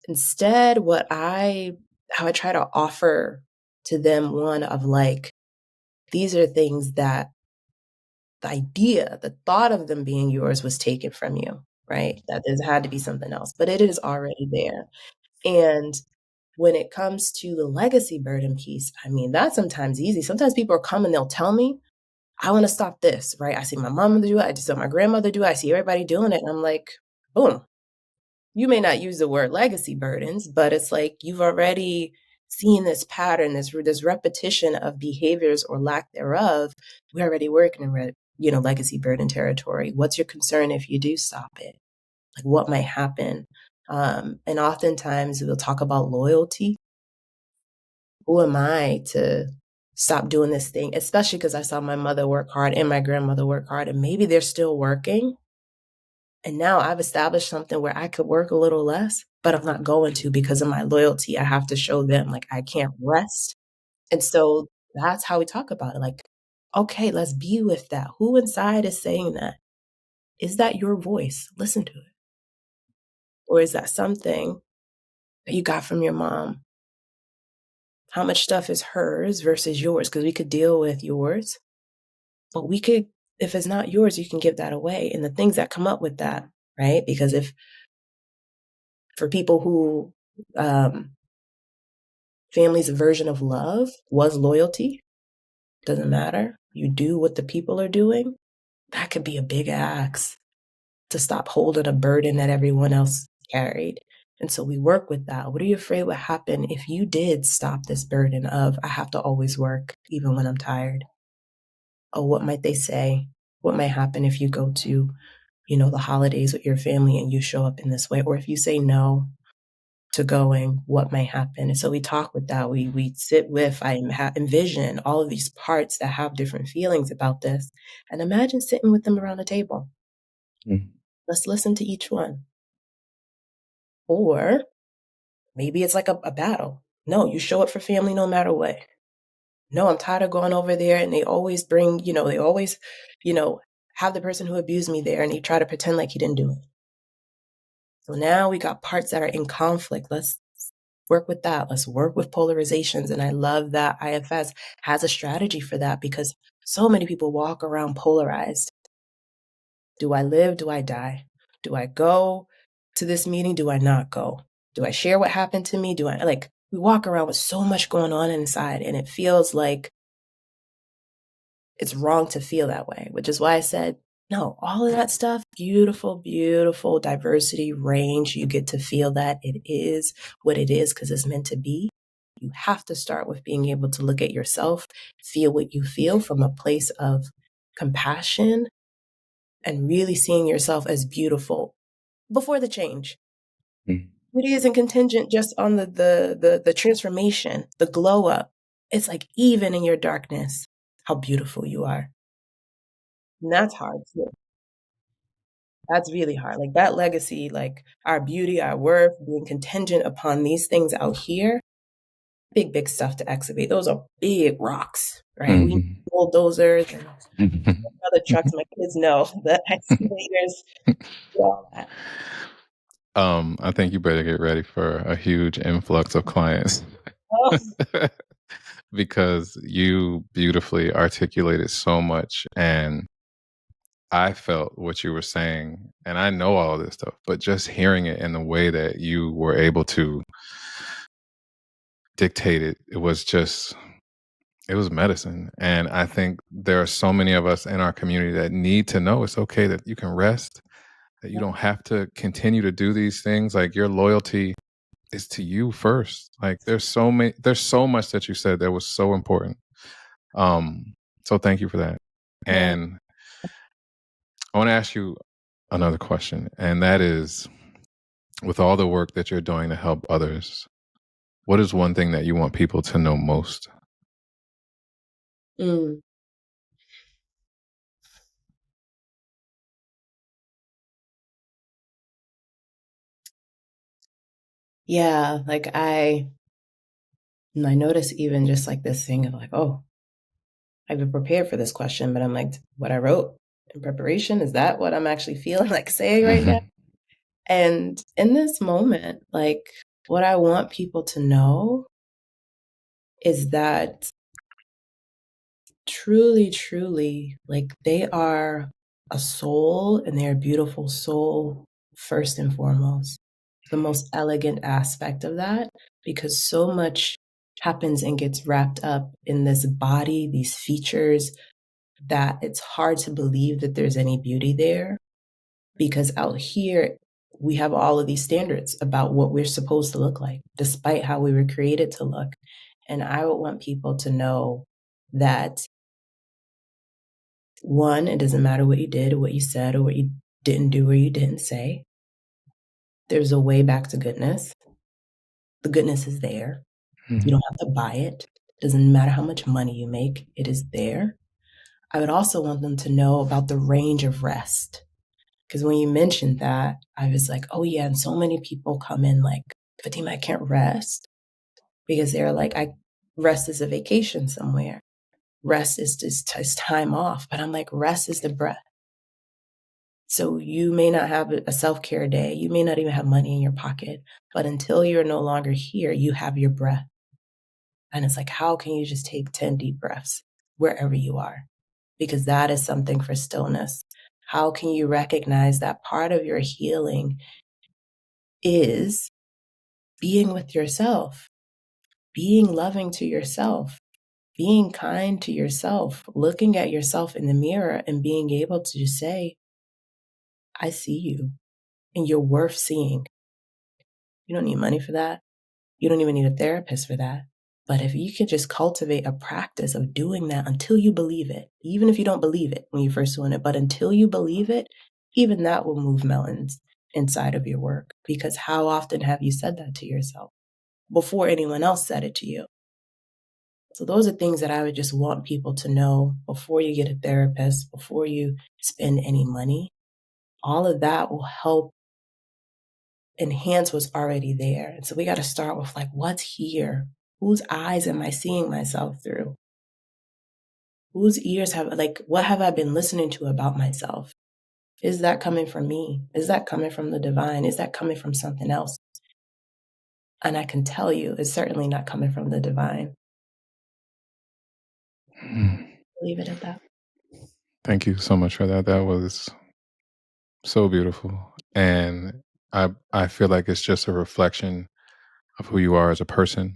B: instead, how I try to offer to them one of like, these are things that the thought of them being yours was taken from you, right? That there had to be something else, but it is already there. And when it comes to the legacy burden piece, I mean, that's sometimes easy. Sometimes people are coming, they'll tell me, I want to stop this, right? I see my mom do it. I just saw my grandmother do it. I see everybody doing it. And I'm like, boom. You may not use the word legacy burdens, but it's like you've already seen this pattern, this repetition of behaviors or lack thereof. We're already working in legacy burden territory. What's your concern if you do stop it? Like what might happen? And oftentimes we'll talk about loyalty. Who am I to stop doing this thing? Especially because I saw my mother work hard and my grandmother work hard, and maybe they're still working. And now I've established something where I could work a little less, but I'm not going to because of my loyalty. I have to show them like I can't rest. And so that's how we talk about it. Like, okay, let's be with that. Who inside is saying that? Is that your voice? Listen to it. Or is that something that you got from your mom? How much stuff is hers versus yours? Because we could deal with yours, but we could, if it's not yours, you can give that away. And the things that come up with that, right? Because if for people who family's version of love was loyalty, doesn't matter. You do what the people are doing. That could be a big axe to stop holding a burden that everyone else carried. And so we work with that. What are you afraid would happen if you did stop this burden of, I have to always work, even when I'm tired? Oh, what might they say? What might happen if you go to, the holidays with your family and you show up in this way? Or if you say no to going, what might happen? And so we talk with that. We sit with, I envision all of these parts that have different feelings about this. And imagine sitting with them around the table.
A: Mm.
B: Let's listen to each one. Or maybe it's like a battle. No, you show up for family no matter what. No, I'm tired of going over there and they always bring, they always, have the person who abused me there and they try to pretend like he didn't do it. So now we got parts that are in conflict. Let's work with that. Let's work with polarizations. And I love that IFS has a strategy for that because so many people walk around polarized. Do I live? Do I die? Do I go to this meeting? Do I not go? Do I share what happened to me? We walk around with so much going on inside and it feels like it's wrong to feel that way, which is why I said, no, all of that stuff, beautiful, beautiful diversity, range. You get to feel that it is what it is because it's meant to be. You have to start with being able to look at yourself, feel what you feel from a place of compassion and really seeing yourself as beautiful before the change.
A: Mm.
B: Beauty isn't contingent just on the transformation, the glow up. It's like even in your darkness, how beautiful you are. And that's hard too. That's really hard. Like that legacy, like our beauty, our worth being contingent upon these things out here, big, big stuff to excavate. Those are big rocks, right? We need
A: Mhm.
B: bulldozers and other trucks. My kids know the excavators, all that.
A: I think you better get ready for a huge influx of clients
B: Oh,
A: because you beautifully articulated so much and I felt what you were saying and I know all this stuff, but just hearing it in the way that you were able to dictate it, it was medicine. And I think there are so many of us in our community that need to know it's okay that you can rest, that you don't have to continue to do these things. Like your loyalty is to you first. Like there's so much that you said that was so important. So thank you for that.
B: yeah.
A: And I want to ask you another question, and that is with all the work that you're doing to help others, what is one thing that you want people to know most?
B: Mm. Yeah, like I notice even just like this thing of like, oh, I've been prepared for this question, but I'm like, what I wrote in preparation, is that what I'm actually feeling like saying right now? And in this moment, like what I want people to know is that truly, truly, like they are a soul and they're a beautiful soul first and foremost. The most elegant aspect of that, because so much happens and gets wrapped up in this body, these features, that it's hard to believe that there's any beauty there. Because out here, we have all of these standards about what we're supposed to look like, despite how we were created to look. And I would want people to know that one, it doesn't matter what you did or what you said or what you didn't do or you didn't say. There's a way back to goodness. The goodness is there. You don't have to buy it. Doesn't matter how much money you make, it is there. I would also want them to know about the range of rest. Because when you mentioned that, I was like, oh yeah, and so many people come in like, Fatima, I can't rest. Because they're like, rest is a vacation somewhere. Rest is time off. But I'm like, rest is the breath. So you may not have a self-care day. You may not even have money in your pocket. But until you're no longer here, you have your breath. And it's like, how can you just take 10 deep breaths wherever you are? Because that is something for stillness. How can you recognize that part of your healing is being with yourself, being loving to yourself? being kind to yourself, looking at yourself in the mirror and being able to just say, I see you and you're worth seeing. You don't need money for that. You don't even need a therapist for that. But if you can just cultivate a practice of doing that until you believe it, even if you don't believe it when you're first doing it, but until you believe it, even that will move mountains inside of your work. Because how often have you said that to yourself before anyone else said it to you? So those are things that I would just want people to know before you get a therapist, before you spend any money. All of that will help enhance what's already there. And so we got to start with like, what's here? Whose eyes am I seeing myself through? Whose ears what have I been listening to about myself? Is that coming from me? Is that coming from the divine? Is that coming from something else? And I can tell you, it's certainly not coming from the divine. Leave it at that.
A: Thank you so much for that. That was so beautiful. And I feel like it's just a reflection of who you are as a person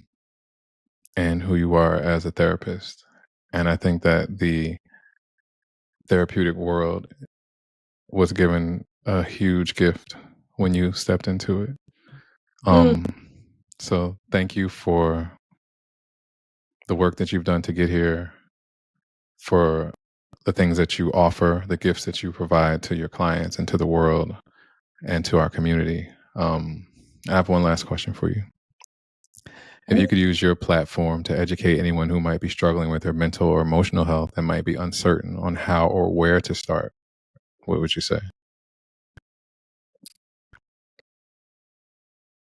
A: and who you are as a therapist. And I think that the therapeutic world was given a huge gift when you stepped into it. So thank you for the work that you've done to get here, for the things that you offer, the gifts that you provide to your clients and to the world and to our community. I have one last question for you. If you could use your platform to educate anyone who might be struggling with their mental or emotional health and might be uncertain on how or where to start, what would you say?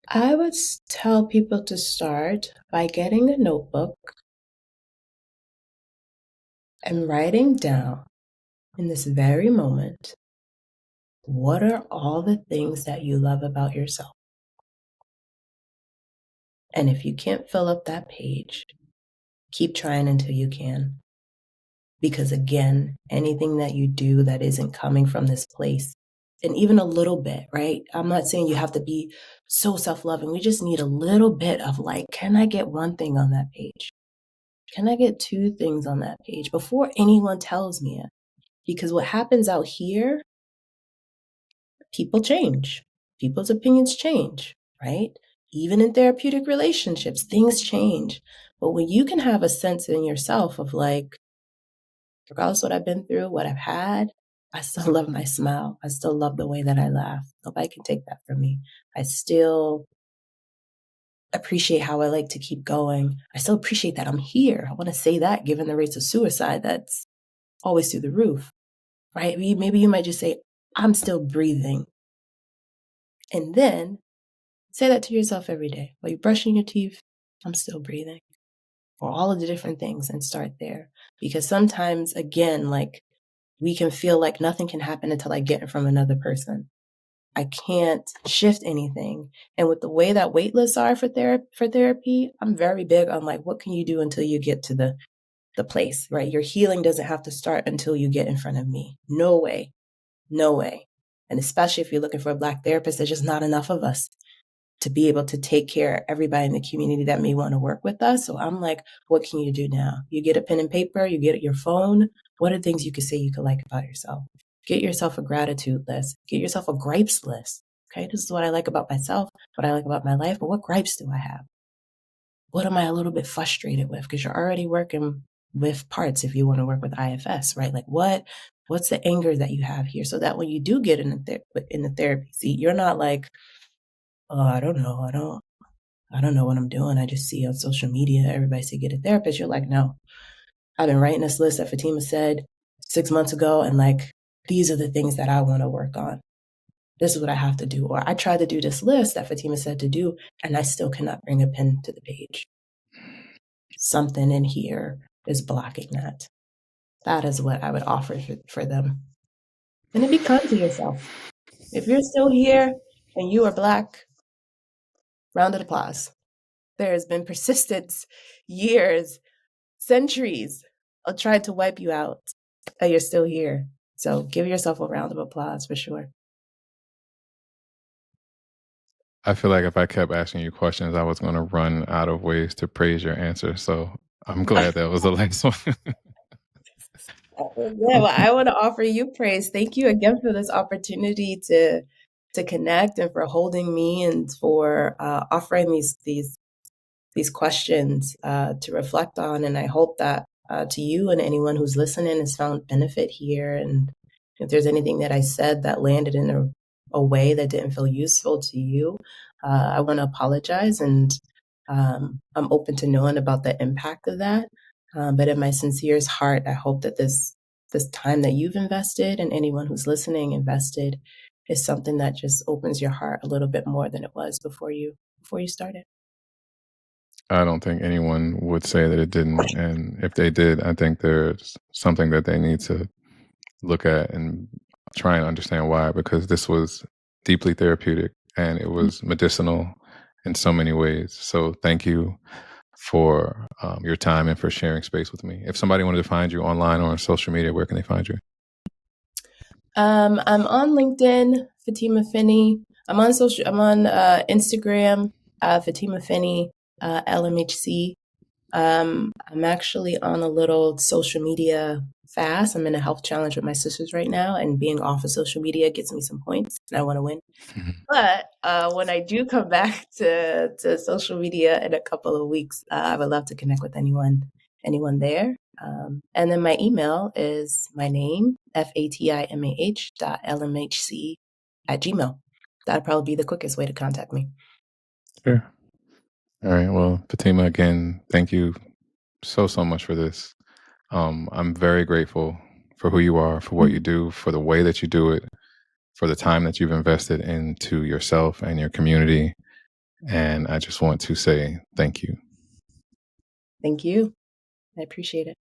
B: I would tell people to start by getting a notebook and writing down in this very moment, what are all the things that you love about yourself? And if you can't fill up that page, keep trying until you can. Because again, anything that you do that isn't coming from this place, and even a little bit, right? I'm not saying you have to be so self-loving. We just need a little bit of like, can I get one thing on that page? Can I get two things on that page before anyone tells me it? Because what happens out here, people change. People's opinions change, right? Even in therapeutic relationships, things change. But when you can have a sense in yourself of like, regardless what I've been through, what I've had, I still love my smile. I still love the way that I laugh. Nobody can take that from me. I still appreciate how I like to keep going. I still appreciate that I'm here. I want to say that given the rates of suicide that's always through the roof, right? Maybe you might just say, I'm still breathing. And then say that to yourself every day. While you're brushing your teeth, I'm still breathing. For all of the different things, and start there. Because sometimes, again, like we can feel like nothing can happen until I get it from another person. I can't shift anything. And with the way that wait lists are for therapy, I'm very big on like, what can you do until you get to the place, right? Your healing doesn't have to start until you get in front of me. No way. No way. And especially if you're looking for a Black therapist, there's just not enough of us to be able to take care of everybody in the community that may want to work with us. So I'm like, what can you do now? You get a pen and paper, you get your phone. What are things you could say you could like about yourself? Get yourself a gratitude list. Get yourself a gripes list. Okay, this is what I like about myself, what I like about my life, but what gripes do I have? What am I a little bit frustrated with? Because you're already working with parts if you want to work with IFS, right? Like what's the anger that you have here? So that when you do get in the therapy seat, you're not like, oh, I don't know. I don't know what I'm doing. I just see on social media, everybody say get a therapist. You're like, no, I've been writing this list that Fatimah said 6 months ago. And like, these are the things that I want to work on. This is what I have to do. Or I tried to do this list that Fatimah said to do, and I still cannot bring a pen to the page. Something in here is blocking that. That is what I would offer for them. And then be kind to yourself. If you're still here and you are Black, round of applause. There has been persistence, years, centuries of trying to wipe you out, and you're still here. So give yourself a round of applause for sure.
A: I feel like if I kept asking you questions, I was going to run out of ways to praise your answer. So I'm glad that was the last one.
B: Yeah, well, I want to offer you praise. Thank you again for this opportunity to connect and for holding me and for offering these questions to reflect on. And I hope that to you and anyone who's listening has found benefit here. And if there's anything that I said that landed in a way that didn't feel useful to you, I want to apologize. And I'm open to knowing about the impact of that. But in my sincerest heart, I hope that this time that you've invested and anyone who's listening invested is something that just opens your heart a little bit more than it was before you started.
A: I don't think anyone would say that it didn't. And if they did, I think there's something that they need to look at and try and understand why, because this was deeply therapeutic and it was medicinal in so many ways. So thank you for your time and for sharing space with me. If somebody wanted to find you online or on social media, where can they find you?
B: I'm on LinkedIn, Fatimah Finney. I'm on Instagram, Fatimah Finney, LMHC. I'm actually on a little social media fast. I'm in a health challenge with my sisters right now, and being off of social media gets me some points, and I want to win. But when I do come back to social media in a couple of weeks, I would love to connect with anyone there. And then my email is my name, fatimah.lmhc@gmail. That'd probably be the quickest way to contact me.
A: Sure. All right. Well, Fatimah, again, thank you so much for this. I'm very grateful for who you are, for what you do, for the way that you do it, for the time that you've invested into yourself and your community. And I just want to say thank you.
B: Thank you. I appreciate it.